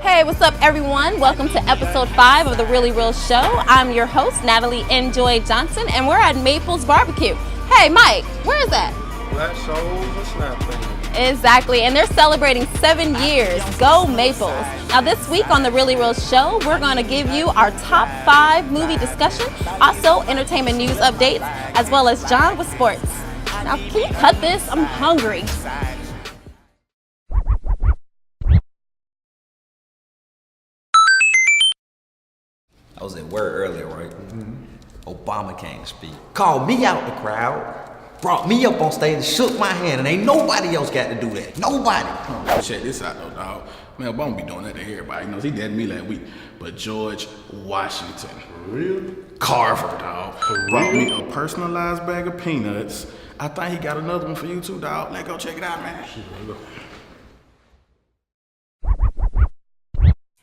Hey, what's up, everyone? Welcome to episode 5 of The Really Real Show. I'm your host, Natali Enjoy Johnson, and we're at Maple's Barbecue. Hey, Mike, where is that? Black Souls and Snapfinger. Exactly, and they're celebrating 7 years. Go Maples. Now, this week on The Really Real Show, we're going to give you our top 5 movie discussion, also entertainment news updates, as well as John with sports. Now, can you cut this? I'm hungry. I was at work earlier, right? Obama came to speak. Called me out the crowd, brought me up on stage and shook my hand, and ain't nobody else got to do that. Nobody. Check this out though, dog. Man, Obama be doing that to everybody. You know, he did me last week. But George Washington. For real? Carver, dog. For Brought real? me a personalized bag of peanuts. I think he got another one for you too, dog. Let's go check it out, man.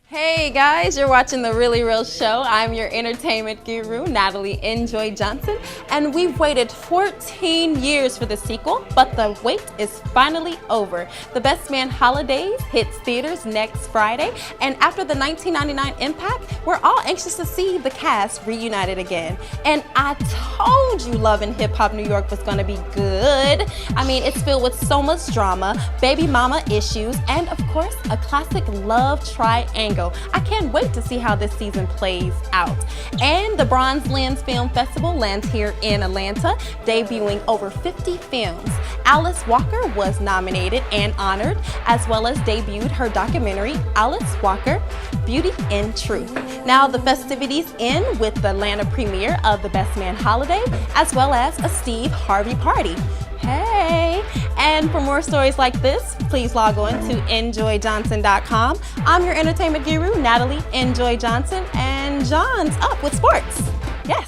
Hey guys, you're watching The Really Real Show. I'm your entertainment guru, Natali Enjoy Johnson, and we've waited 14 years for the sequel, but the wait is finally over. The Best Man Holidays hits theaters next Friday, and after the 1999 impact, we're all anxious to see the cast reunited again. And I told you Love and Hip Hop New York was gonna be good. I mean, it's filled with so much drama, baby mama issues, and of course, a classic love triangle. I can't wait to see how this season plays out. And the Bronze Lens Film Festival lands here in Atlanta, debuting over 50 films. Alice Walker was nominated and honored, as well as debuted her documentary, Alice Walker, Beauty and Truth. Now the festivities end with the Atlanta premiere of The Best Man Holiday, as well as a Steve Harvey party. Hey! And for more stories like this, please log on to enjoyjohnson.com. I'm your entertainment guru, Natali Enjoy Johnson, and John's up with sports. Yes.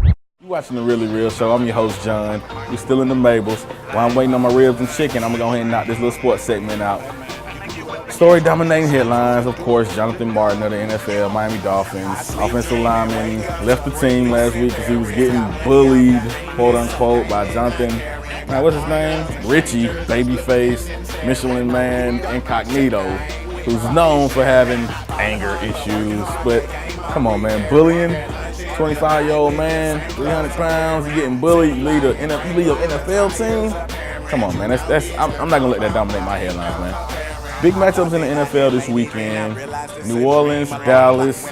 You watching The Really Real Show. I'm your host, John. We're still in the Mables. While I'm waiting on my ribs and chicken, I'm gonna go ahead and knock this little sports segment out. Story dominating headlines, of course, Jonathan Martin of the NFL, Miami Dolphins. Offensive lineman left the team last week because he was getting bullied, quote unquote, by Jonathan, what's his name? Richie, Babyface, Michelin Man, Incognito, who's known for having anger issues. But come on, man, bullying, 25-year-old man, 300 pounds, he getting bullied, you lead an NFL team? Come on, man, I'm not gonna let that dominate my headlines, man. Big matchups in the NFL this weekend. New Orleans, Dallas,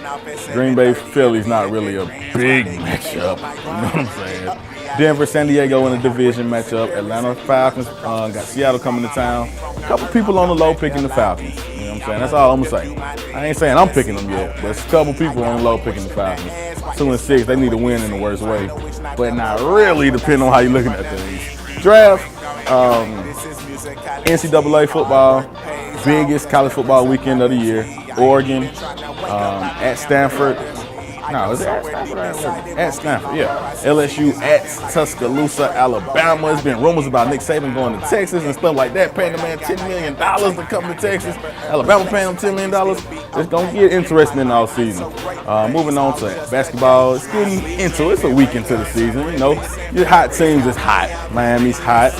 Green Bay, Philly's not really a big matchup. You know what I'm saying? Denver, San Diego in a division matchup. Atlanta Falcons got Seattle coming to town. A couple people on the low picking the Falcons. You know what I'm saying? That's all I'm gonna say. I ain't saying I'm picking them yet, but there's a couple people on the low picking the Falcons. 2-6, they need to win in the worst way, but not really, depending on how you're looking at things. Draft, NCAA football. Biggest college football weekend of the year. Oregon at Stanford. No, is it at Stanford? At Stanford, yeah. LSU at Tuscaloosa, Alabama. There's been rumors about Nick Saban going to Texas and stuff like that, paying the man $10 million to come to Texas. Alabama paying him $10 million. It's going to get interesting in the offseason. Moving on to basketball. It's getting into it. It's a week into the season. You know, your hot teams is hot. Miami's hot.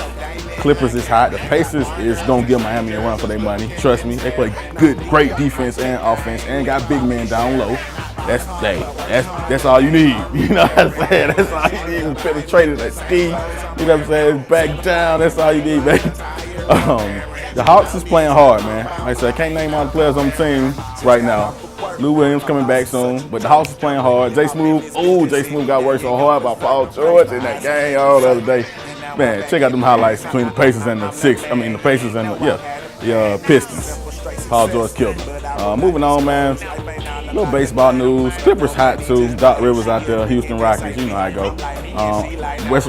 Clippers is hot. The Pacers is gonna give Miami a run for their money. Trust me, they play great defense and offense, and got big men down low. That's all you need. You know what I'm saying? That's all you need. Penetrated that ski. You know what I'm saying? Back down. That's all you need, baby. The Hawks is playing hard, man. Like I said, I can't name all the players on the team right now. Lou Williams coming back soon, but the Hawks is playing hard. Jay Smooth got worked so hard by Paul George in that game the other day. Man, check out them highlights between the Pacers and the Pacers and the Pistons. Paul George killed them. Moving on, man. A little baseball news. Clippers hot too. Doc Rivers out there. Houston Rockets. You know how I go.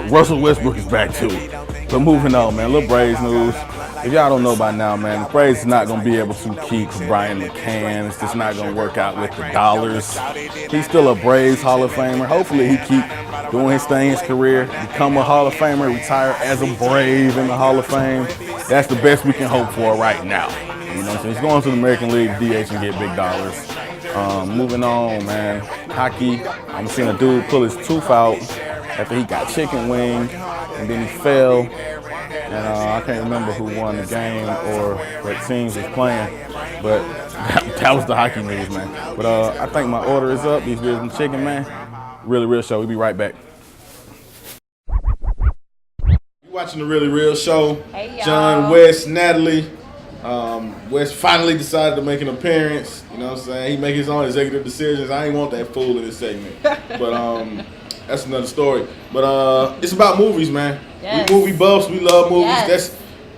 Russell Westbrook is back too. But moving on, man. A little Braves news. If y'all don't know by now, man, the Braves is not going to be able to keep Brian McCann. It's just not going to work out with the dollars. He's still a Braves Hall of Famer. Hopefully he keep doing his thing, his career, become a Hall of Famer, retire as a Brave in the Hall of Fame. That's the best we can hope for right now. You know what I'm saying? He's going to the American League, DH, and get big dollars. Moving on, man. Hockey, I'm seeing a dude pull his tooth out after he got chicken wing, and then he fell. And I can't remember who won the game or what teams was playing. But that was the hockey news, man. But I think my order is up. These ribs and chicken, man. Really real show. We'll be right back. You watching the Really Real Show? Hey, y'all. John, Wes, Natali. Wes finally decided to make an appearance. You know what I'm saying? He make his own executive decisions. I ain't want that fool in this segment. But that's another story. But it's about movies, man. Yes. We movie buffs. We love movies. Yes.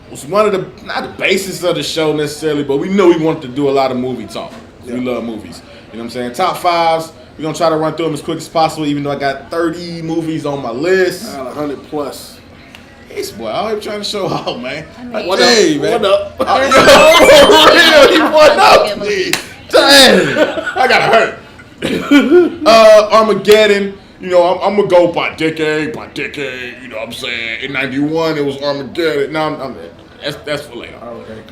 That's one of the, not the basis of the show necessarily, but we know we wanted to do a lot of movie talk. Yeah. We love movies. You know what I'm saying? Top fives. We're going to try to run through them as quick as possible, even though I got 30 movies on my list. I got 100 plus. Hey, boy, I'm trying to show out, man. What up? For real, he won up me. Dang. I got hurt. Armageddon. You know, I'm going to go by decade. You know what I'm saying? In 91, it was Armageddon. No, that's for later. Okay.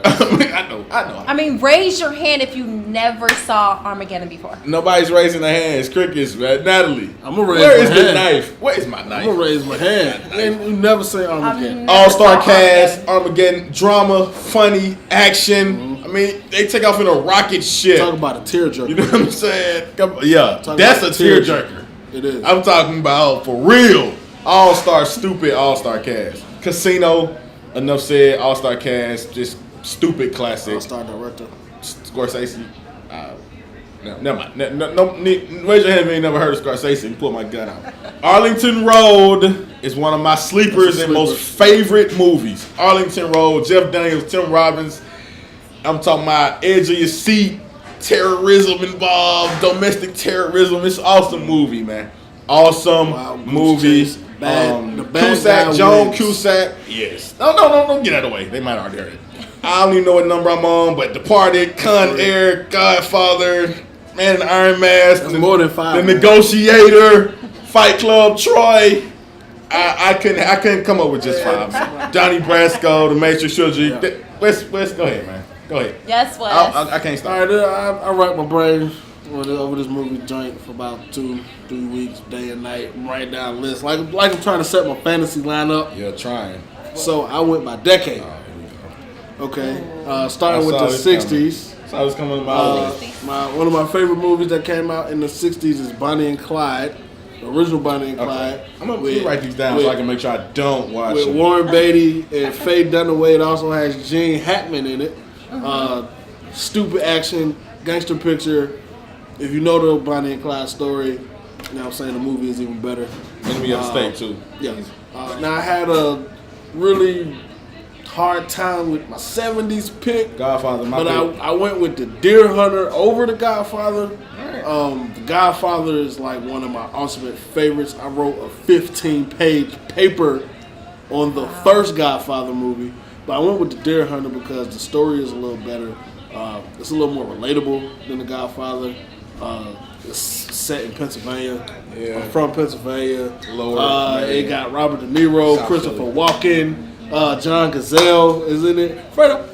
I know. I mean, raise your hand if you never saw Armageddon before. Nobody's raising their hands. Crickets, man. Natali. I'm going to raise Where my is hand. the knife? Where is my knife? I'm going to raise my hand. And you never say Armageddon. All-star cast, Armageddon, drama, funny, action. I mean, they take off in a rocket ship. Talk about a tearjerker. You know what I'm saying? Yeah, Talk that's a about tearjerker. It is. I'm talking about, for real, all-star, stupid all-star cast. Casino, enough said, all-star cast, just stupid classic. All-star director. Scorsese. No, never mind. Raise your hand if you ain't never heard of Scorsese and pull my gun out. Arlington Road is one of my sleepers and most favorite movies. Arlington Road, Jeff Daniels, Tim Robbins. I'm talking about edge of your seat, terrorism involved, domestic terrorism. It's an awesome movie, man. Awesome movie. The bad Cusack, Joan wins. Cusack. Yes. No, don't get out of the way. They might already heard it. I don't even know what number I'm on, but Departed, Con Air, Godfather, Man in the Iron Mask, That's more than five. The Negotiator, Fight Club, Troy. I couldn't come up with just five. Donnie Brasco, The Matrix trilogy. Wes, go ahead, man. Go ahead. Yes, Wes. I can't stop. All right, I racked my brain over this movie joint for about 2-3 weeks, day and night. Write down a list. Like I'm trying to set my fantasy lineup. You're trying. So I went by decade. Oh, here we go. Okay. Starting with the 60s. So I was coming to my list. One of my favorite movies that came out in the 60s is Bonnie and Clyde. The original Bonnie and Clyde. I'm going to write these down so I can make sure I don't watch with them. Warren Beatty and Faye Dunaway. It also has Gene Hackman in it. Stupid action, gangster picture. If you know the Bonnie and Clyde story, you know what I'm saying, the movie is even better. Enemy of the State, too. Yeah. Now, I had a really hard time with my 70s pick. Godfather, my But pick. I went with the Deer Hunter over the Godfather. The Godfather is like one of my ultimate favorites. I wrote a 15-page paper on the first Godfather movie. But I went with the Deer Hunter because the story is a little better. It's a little more relatable than the Godfather. It's set in Pennsylvania. Yeah. I'm from Pennsylvania. Lower, it got Robert De Niro, South Christopher Philly. Walken, John Gazelle is in it. Fredo.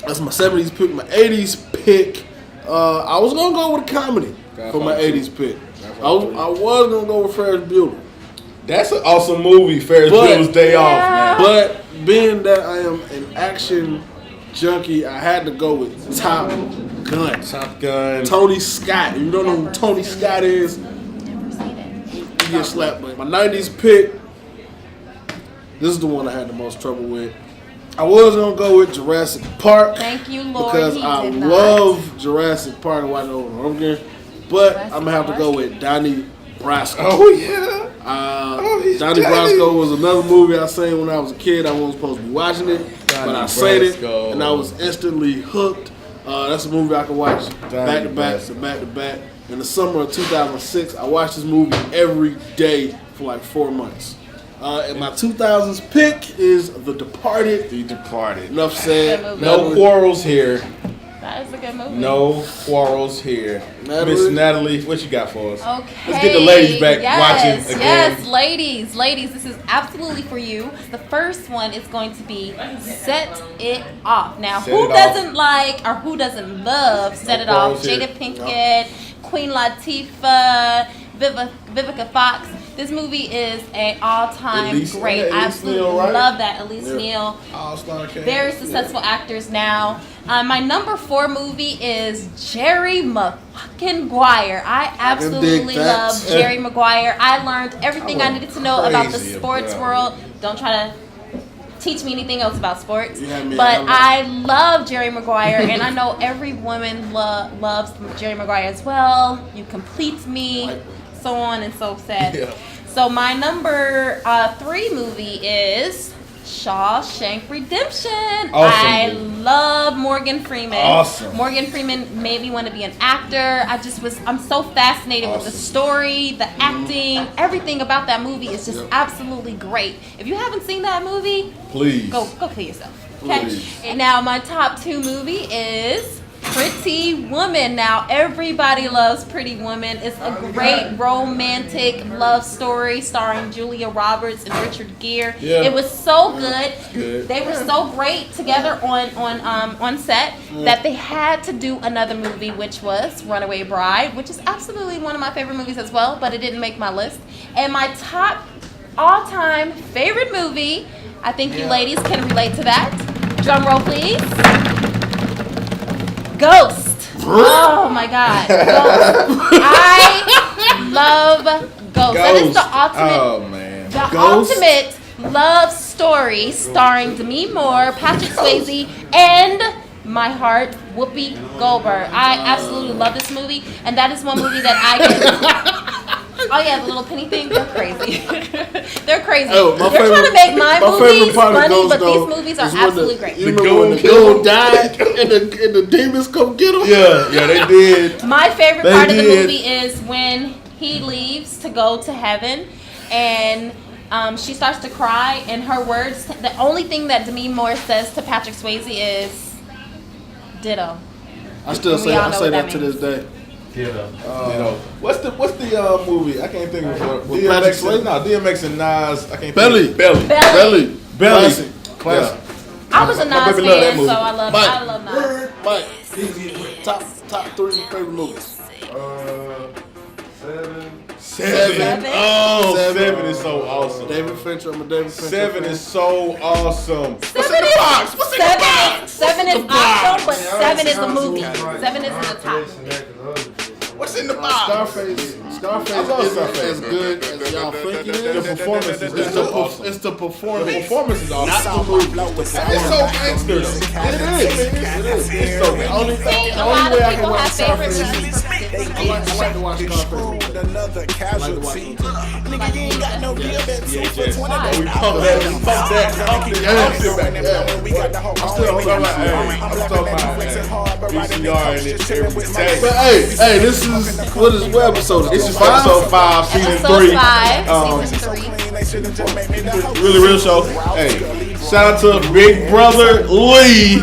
That's my 70s pick. My 80s pick, I was going to go with a comedy for my 80s pick. I was going to go with Ferris Bueller. That's an awesome movie, Ferris Bueller's Day Off, man. But being that I am an action junkie, I had to go with Top Gun. Top Gun. Tony Scott. If you don't know who Tony Scott is, you get slapped. But my 90s pick, this is the one I had the most trouble with. I was going to go with Jurassic Park. Thank you, Lord. Because he I did not. love Jurassic Park and watch it over and over again. But I'm going to have to go with Donnie Brasco. Oh, yeah. Donnie Brasco was another movie I seen when I was a kid. I wasn't supposed to be watching it, but I seen it, and I was instantly hooked. That's a movie I can watch back to back to back to back. In the summer of 2006, I watched this movie every day for like 4 months. And my 2000s pick is The Departed. The Departed. Enough said. No quarrels here. That is a good movie. No quarrels here. Miss Natali, what you got for us? Okay. Let's get the ladies back watching again. Yes, ladies, this is absolutely for you. The first one is going to be Set It Off. Now, Set who It doesn't Off. like or who doesn't love Set It Off? quarrels here. Jada Pinkett, Queen Latifah, Vivica Fox. This movie is an all-time Elise- great. yeah, I Elise absolutely Neal, right? love that. Elise Neal. All-Star cast. Very successful actors now. My number 4 movie is Jerry Maguire. I absolutely dig that. love Jerry Maguire. I learned everything I needed to know about the crazy sports about world. Don't try to teach me anything else about sports. You had me But at I love Jerry Maguire, and I know every woman loves Jerry Maguire as well. You complete me, so on and so forth. Yeah. So my number 3 movie is Shawshank Redemption. Awesome I movie. love Morgan Freeman. Awesome. Morgan Freeman made me want to be an actor. I'm so fascinated with the story, the acting, everything about that movie is just absolutely great. If you haven't seen that movie, Please. go kill yourself. Okay. Please. And now my top 2 movie is Pretty Woman. Now everybody loves Pretty Woman. It's a great romantic love story starring Julia Roberts and Richard Gere. Yeah. It was so good. Good. They were so great together on set that they had to do another movie, which was Runaway Bride, which is absolutely one of my favorite movies as well, but it didn't make my list. And my top all-time favorite movie, I think you ladies can relate to that. Drum roll, please. Ghost. Oh my God. Ghost. I love Ghost. That is the ultimate, Oh man. the ultimate love story starring Demi Moore, Patrick Swayze, and my heart, Whoopi Goldberg. I absolutely love this movie, and that is one movie that I can. Oh yeah, the little penny thing. They're crazy. They're crazy. Oh, They're trying to make my favorite movies part of funny, Ghost, but though, these movies are is when absolutely the, great. You remember when the gold died and the demons come get him? Yeah, they did. My favorite They part of the did. movie is when he leaves to go to heaven, and she starts to cry, and her words, the only thing that Demi Moore says to Patrick Swayze is ditto. I still And we say all I know say what that that to this day. What's the movie? I can't think of it. With Patrick DMX, Swayze? no, DMX and Nas. I can't Belly. think of it. Belly. Belly. Classic. I was a My Nas baby love that fan, movie. so I love Nas. Mike, top 3 favorite movies. 7. Oh, Seven. 7 is so awesome. David Fincher, I'm a David Fincher. 7 is so awesome. What's in Seven the is- box? What's in the box? Seven is awesome, but 7 is a movie. 7 is in the top. What's in the box? Scarface I love isn't Scarface, as man. good as y'all think it The is. performance is It's so the, awesome. it's the performance. The performance is awesome. Not the movie. It's so gangster. It is. It's so The only See, a lot way of I can people watch have favorite Scarface movies. I like to watch Scarface. Another casualty. Nigga, you ain't got no deal that two for VHS. 20. We pump that. Sit back there. We got the whole I'm talking about VCR and it every day. But hey, this is what episode is This this? is episode 5, season 3. Episode 5, season 3. Really real show. Hey, shout out to Big Brother Lee.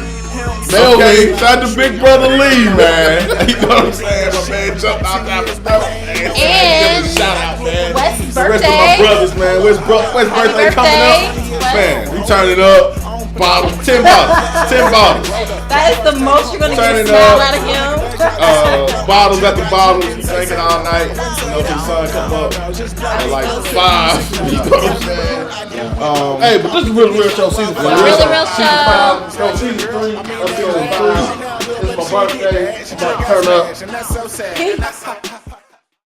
Okay, shout out to Big Brother Lee, man. You know what I'm saying? My man jumped out that stuff. And Shout out, man. West's The rest of my birthday. brothers, man. West's birthday coming up. Wes. Man, we turn it up. Bottles, 10 bottles. 10 bottles. That is the most you're gonna Turn get a it smile up. out of him. Bottles at the bottles. We drinking all night. You know, till the sun come up at like 5. You know what I'm saying? Hey, but this is real show season 5. Really real show. No, season 3. Episode 3. It's my birthday. I'm about to turn up. And that's so sad.